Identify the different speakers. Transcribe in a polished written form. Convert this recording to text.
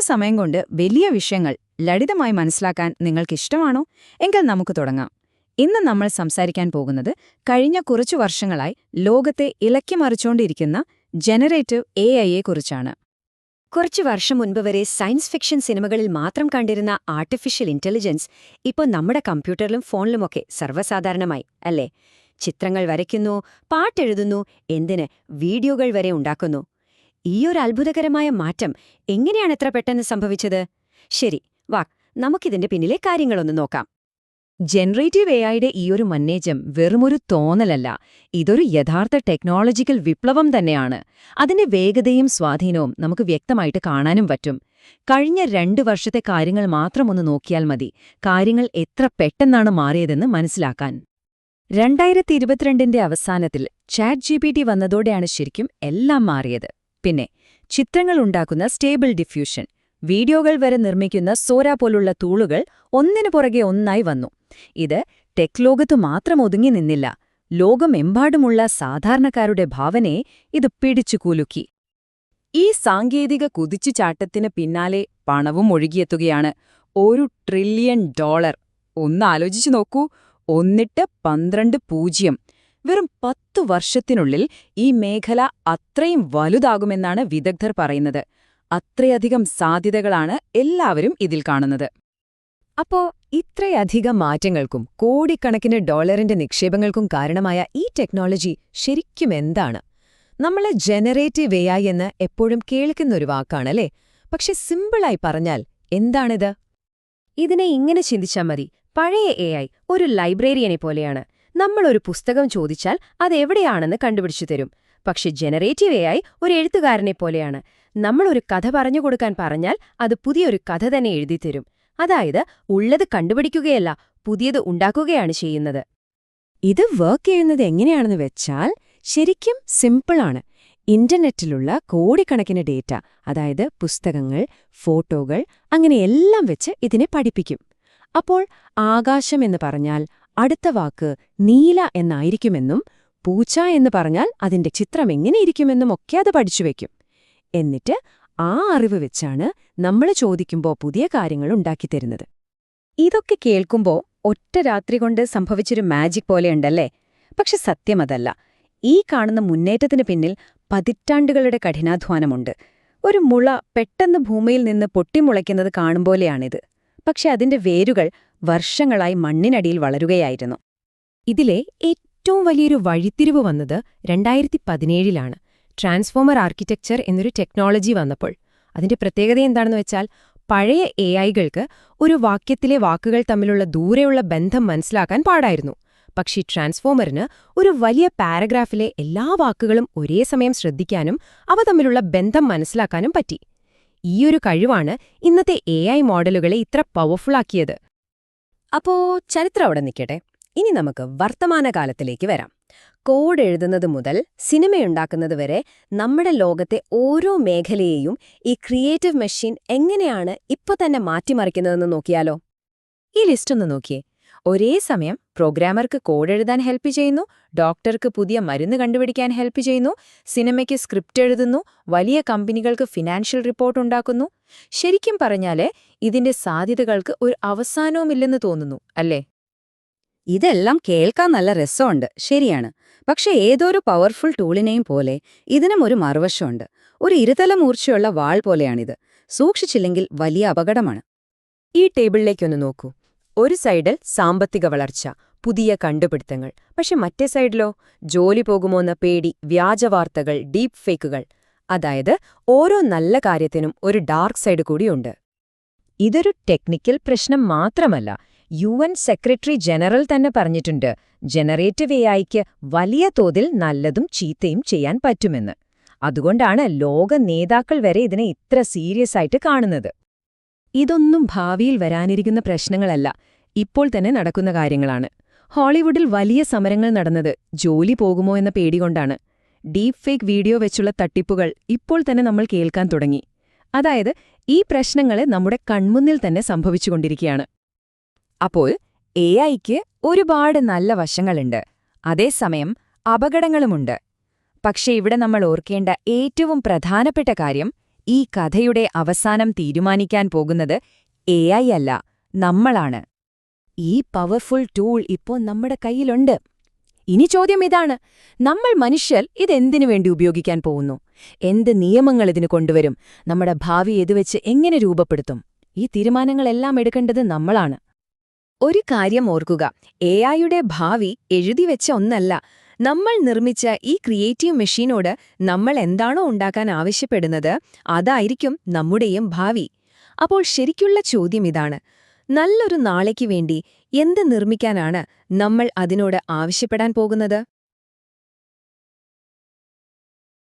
Speaker 1: സമയം കൊണ്ട് വലിയ വിഷയങ്ങൾ ലളിതമായി മനസ്സിലാക്കാൻ നിങ്ങൾക്കിഷ്ടമാണോ? എങ്കിൽ നമുക്ക് തുടങ്ങാം. ഇന്ന് നമ്മൾ സംസാരിക്കാൻ പോകുന്നത് കഴിഞ്ഞ കുറച്ചു വർഷങ്ങളായി ലോകത്തെ ഇളക്കിമറിച്ചുകൊണ്ടിരിക്കുന്ന ജനറേറ്റീവ് AI-യെക്കുറിച്ചാണ്.
Speaker 2: കുറച്ചു വർഷം മുൻപ് വരെ സയൻസ് ഫിക്ഷൻ സിനിമകളിൽ മാത്രം കണ്ടിരുന്ന ആർട്ടിഫിഷ്യൽ ഇന്റലിജൻസ് ഇപ്പോൾ നമ്മുടെ കമ്പ്യൂട്ടറിലും ഫോണിലുമൊക്കെ സർവ്വസാധാരണമായി, അല്ലേ? ചിത്രങ്ങൾ വരയ്ക്കുന്നു, പാട്ടെഴുതുന്നു, എന്തിന് വീഡിയോകൾ വരെ ഉണ്ടാക്കുന്നു. ഈയൊരു അത്ഭുതകരമായ മാറ്റം എങ്ങനെയാണ് എത്ര പെട്ടെന്ന് സംഭവിച്ചത്? ശരി, നമുക്കിതിന്റെ പിന്നിലെ കാര്യങ്ങളൊന്ന് നോക്കാം.
Speaker 1: ജനറേറ്റീവ് AI-യുടെ ഈയൊരു മുന്നേറ്റം വെറുമൊരു തോന്നലല്ല, ഇതൊരു യഥാർത്ഥ ടെക്നോളജിക്കൽ വിപ്ലവം തന്നെയാണ്. അതിന്റെ വേഗതയും സ്വാധീനവും നമുക്ക് വ്യക്തമായിട്ട് കാണാനും പറ്റും. കഴിഞ്ഞ 2 വർഷത്തെ കാര്യങ്ങൾ മാത്രമൊന്ന് നോക്കിയാൽ മതി, കാര്യങ്ങൾ എത്ര പെട്ടെന്നാണ് മാറിയതെന്ന് മനസ്സിലാക്കാൻ. 2022-ന്റെ അവസാനത്തിൽ ChatGPT വന്നതോടെയാണ് ശരിക്കും എല്ലാം മാറിയത്. പിന്നെ ചിത്രങ്ങൾ ഉണ്ടാക്കുന്ന സ്റ്റേബിൾ ഡിഫ്യൂഷൻ, വീഡിയോകൾ വരെ നിർമ്മിക്കുന്ന സോര പോലുള്ള ടൂളുകൾ ഒന്നിനു പുറകെ ഒന്നായി വന്നു. ഇത് ടെക് ലോകത്തു മാത്രം ഒതുങ്ങി നിന്നില്ല, ലോകമെമ്പാടുമുള്ള സാധാരണക്കാരുടെ ഭാവനയെ ഇത് പിടിച്ചു കുലുക്കി. ഈ സാങ്കേതിക കുതിച്ചുചാട്ടത്തിന് പിന്നാലെ പണവും ഒഴുകിയെത്തുകയാണ്. $1 ട്രില്യൺ. ഒന്നാലോചിച്ചു നോക്കൂ, 1.12. വെറും 10 വർഷത്തിനുള്ളിൽ ഈ മേഖല അത്രയും വലുതാകുമെന്നാണ് വിദഗ്ധർ പറയുന്നത്. അത്രയധികം സാധ്യതകളാണ് എല്ലാവരും ഇതിൽ കാണുന്നത്.
Speaker 2: അപ്പോ ഇത്രയധികം മാറ്റങ്ങൾക്കും കോടിക്കണക്കിന് ഡോളറിന്റെ നിക്ഷേപങ്ങൾക്കും കാരണമായ ഈ ടെക്നോളജി ശരിക്കും എന്താണ്? നമ്മൾ ജനറേറ്റീവ് AI എന്ന് എപ്പോഴും കേൾക്കുന്നൊരു വാക്കാണല്ലേ? പക്ഷെ സിമ്പിളായി പറഞ്ഞാൽ എന്താണിത്? ഇതിനെ ഇങ്ങനെ ചിന്തിച്ചാൽ മതി. പഴയ AI ഒരു ലൈബ്രറിയനെ പോലെയാണ്. നമ്മളൊരു പുസ്തകം ചോദിച്ചാൽ അതെവിടെയാണെന്ന് കണ്ടുപിടിച്ചു തരും. പക്ഷെ ജനറേറ്റീവ് AI ഒരു എഴുത്തുകാരനെ പോലെയാണ്. നമ്മളൊരു കഥ പറഞ്ഞുകൊടുക്കാൻ പറഞ്ഞാൽ അത് പുതിയൊരു കഥ തന്നെ എഴുതിത്തരും. അതായത് ഉള്ളത് കണ്ടുപിടിക്കുകയല്ല, പുതിയത് ഉണ്ടാക്കുകയാണ് ചെയ്യുന്നത്.
Speaker 1: ഇത് വർക്ക് ചെയ്യുന്നത് എങ്ങനെയാണെന്ന് വെച്ചാൽ ശരിക്കും സിമ്പിളാണ്. ഇന്റർനെറ്റിലുള്ള കോടിക്കണക്കിന് ഡേറ്റ, അതായത് പുസ്തകങ്ങൾ, ഫോട്ടോകൾ, അങ്ങനെയെല്ലാം വെച്ച് ഇതിനെ പഠിപ്പിക്കും. അപ്പോൾ ആകാശം എന്ന് പറഞ്ഞാൽ അടുത്ത വാക്ക് നീല എന്നായിരിക്കുമെന്നും, പൂച്ച എന്ന് പറഞ്ഞാൽ അതിന്റെ ചിത്രം എങ്ങനെയിരിക്കുമെന്നും ഒക്കെ അത് പഠിച്ചുവെക്കും. എന്നിട്ട് ആ അറിവ് വെച്ചാണ് നമ്മൾ ചോദിക്കുമ്പോൾ പുതിയ കാര്യങ്ങൾ ഉണ്ടാക്കിത്തരുന്നത്. ഇതൊക്കെ കേൾക്കുമ്പോൾ ഒറ്റ രാത്രി കൊണ്ട് സംഭവിച്ചൊരു മാജിക് പോലെയുണ്ടല്ലേ? പക്ഷെ സത്യമതല്ല. ഈ കാണുന്ന മുന്നേറ്റത്തിന് പിന്നിൽ പതിറ്റാണ്ടുകളുടെ കഠിനാധ്വാനമുണ്ട്. ഒരു മുള പെട്ടെന്ന് ഭൂമിയിൽ നിന്ന് പൊട്ടിമുളയ്ക്കുന്നത് കാണുമ്പോലെയാണിത്. പക്ഷെ അതിന്റെ വേരുകൾ വർഷങ്ങളായി മണ്ണിനടിയിൽ വളരുകയായിരുന്നു. ഇതിലെ ഏറ്റവും വലിയൊരു വഴിത്തിരിവ് വന്നത് 2017-ലാണ്. ട്രാൻസ്ഫോമർ ആർക്കിടെക്ചർ എന്നൊരു ടെക്നോളജി വന്നപ്പോൾ. അതിന്റെ പ്രത്യേകത എന്താണെന്ന് വെച്ചാൽ, പഴയ AI-കൾക്ക് ഒരു വാക്യത്തിലെ വാക്കുകൾ തമ്മിലുള്ള ദൂരെയുള്ള ബന്ധം മനസ്സിലാക്കാൻ പാടായിരുന്നു. പക്ഷേ ട്രാൻസ്ഫോമറിന് ഒരു വലിയ പാരഗ്രാഫിലെ എല്ലാ വാക്കുകളും ഒരേ സമയം ശ്രദ്ധിക്കാനും അവ തമ്മിലുള്ള ബന്ധം മനസ്സിലാക്കാനും പറ്റി. ഈയൊരു കഴിവാണ് ഇന്നത്തെ AI മോഡലുകളെ ഇത്ര പവർഫുള്ളാക്കിയത്. അപ്പോ ചരിത്രം അവിടെ നിൽക്കട്ടെ. ഇനി നമുക്ക് വർത്തമാനകാലത്തിലേക്ക് വരാം. കോഡ് എഴുതുന്നത് മുതൽ സിനിമയുണ്ടാക്കുന്നത് വരെ നമ്മുടെ ലോകത്തെ ഓരോ മേഖലയെയും ഈ ക്രിയേറ്റീവ് മെഷീൻ എങ്ങനെയാണ് ഇപ്പൊ തന്നെ മാറ്റിമറിക്കുന്നതെന്ന് നോക്കിയാലോ? ഈ ലിസ്റ്റൊന്ന് നോക്കിയേ. ഒരേ സമയം പ്രോഗ്രാമർക്ക് കോഡ് എഴുതാൻ ഹെൽപ്പ് ചെയ്യുന്നു, ഡോക്ടർക്ക് പുതിയ മരുന്ന് കണ്ടുപിടിക്കാൻ ഹെൽപ്പ് ചെയ്യുന്നു, സിനിമയ്ക്ക് സ്ക്രിപ്റ്റ് എഴുതുന്നു, വലിയ കമ്പനികൾക്ക് ഫിനാൻഷ്യൽ റിപ്പോർട്ട് ഉണ്ടാക്കുന്നു. ശരിക്കും പറഞ്ഞാല് ഇതിന്റെ സാധ്യതകൾക്ക് ഒരു അവസാനവുമില്ലെന്ന് തോന്നുന്നു, അല്ലേ? ഇതെല്ലാം കേൾക്കാൻ നല്ല രസമുണ്ട്, ശരിയാണ്. പക്ഷെ ഏതൊരു പവർഫുൾ ടൂളിനെയും പോലെ ഇതിനും ഒരു മറുവശമുണ്ട്. ഒരു ഇരുതല മൂർച്ചയുള്ള വാൾ പോലെയാണിത്. സൂക്ഷിച്ചില്ലെങ്കിൽ വലിയ അപകടമാണ്. ഈ ടേബിളിലേക്കൊന്ന് നോക്കൂ. ഒരു സൈഡിൽ സാമ്പത്തിക വളർച്ച, പുതിയ കണ്ടുപിടുത്തങ്ങൾ. പക്ഷെ മറ്റേ സൈഡിലോ ജോലി പോകുമോന്ന പേടി, വ്യാജവാർത്തകൾ, ഡീപ് ഫേക്കുകൾ. അതായത് ഓരോ നല്ല കാര്യത്തിനും ഒരു ഡാർക്ക് സൈഡ് കൂടിയുണ്ട്. ഇതൊരു ടെക്നിക്കൽ പ്രശ്നം മാത്രമല്ല. UN സെക്രട്ടറി ജനറൽ തന്നെ പറഞ്ഞിട്ടുണ്ട്, ജനറേറ്റീവ് AI-ക്ക് വലിയ തോതിൽ നല്ലതും ചീത്തയും ചെയ്യാൻ പറ്റുമെന്ന്. അതുകൊണ്ടാണ് ലോക നേതാക്കൾ വരെ ഇതിനെ ഇത്ര സീരിയസ് ആയിട്ട് കാണുന്നത്. ഇതൊന്നും ഭാവിയിൽ വരാനിരിക്കുന്ന പ്രശ്നങ്ങളല്ല, ഇപ്പോൾ തന്നെ നടക്കുന്ന കാര്യങ്ങളാണ്. ഹോളിവുഡിൽ വലിയ സമരങ്ങൾ നടന്നത് ജോലി പോകുമോ എന്ന പേടികൊണ്ടാണ്. ഡീപ് ഫേക്ക് വീഡിയോ വെച്ചുള്ള തട്ടിപ്പുകൾ ഇപ്പോൾ തന്നെ നമ്മൾ കേൾക്കാൻ തുടങ്ങി. അതായത് ഈ പ്രശ്നങ്ങളെ നമ്മുടെ കൺമുന്നിൽ തന്നെ സംഭവിച്ചുകൊണ്ടിരിക്കുകയാണ്. അപ്പോൾ AI-ക്ക് ഒരുപാട് നല്ല വശങ്ങളുണ്ട്, അതേസമയം അപകടങ്ങളുമുണ്ട്. പക്ഷേ ഇവിടെ നമ്മൾ ഓർക്കേണ്ട ഏറ്റവും പ്രധാനപ്പെട്ട കാര്യം ഈ കഥയുടെ അവസാനം തീരുമാനിക്കാൻ പോകുന്നത് AI അല്ല, നമ്മളാണ്. ഈ പവർഫുൾ ടൂൾ ഇപ്പോൾ നമ്മുടെ കയ്യിലുണ്ട്. ഇനി ചോദ്യം ഇതാണ്, നമ്മൾ മനുഷ്യർ ഇതെന്തിനു വേണ്ടി ഉപയോഗിക്കാൻ പോകുന്നു? എന്ത് നിയമങ്ങൾ ഇതിന് കൊണ്ടുവരും? നമ്മുടെ ഭാവി ഇതുവെച്ച് എങ്ങനെ രൂപപ്പെടുത്തും? ഈ തീരുമാനങ്ങളെല്ലാം എടുക്കേണ്ടത് നമ്മളാണ്.
Speaker 2: ഒരു കാര്യം ഓർക്കുക, എഐയുടെ ഭാവി എഴുതിവെച്ച ഒന്നല്ല. നമ്മൾ നിർമ്മിച്ച ഈ ക്രിയേറ്റീവ് മെഷീനോട് നമ്മൾ എന്താണോ ഉണ്ടാക്കാൻ ആവശ്യപ്പെടുന്നത്, അതായിരിക്കും നമ്മുടെയും ഭാവി. അപ്പോൾ ശരിക്കുള്ള ചോദ്യം ഇതാണ്: നല്ലൊരു നാളേക്ക് വേണ്ടി എന്ത് നിർമ്മിക്കാനാണ് നമ്മൾ അതിനോട് ആവശ്യപ്പെടാൻ പോകുന്നത്?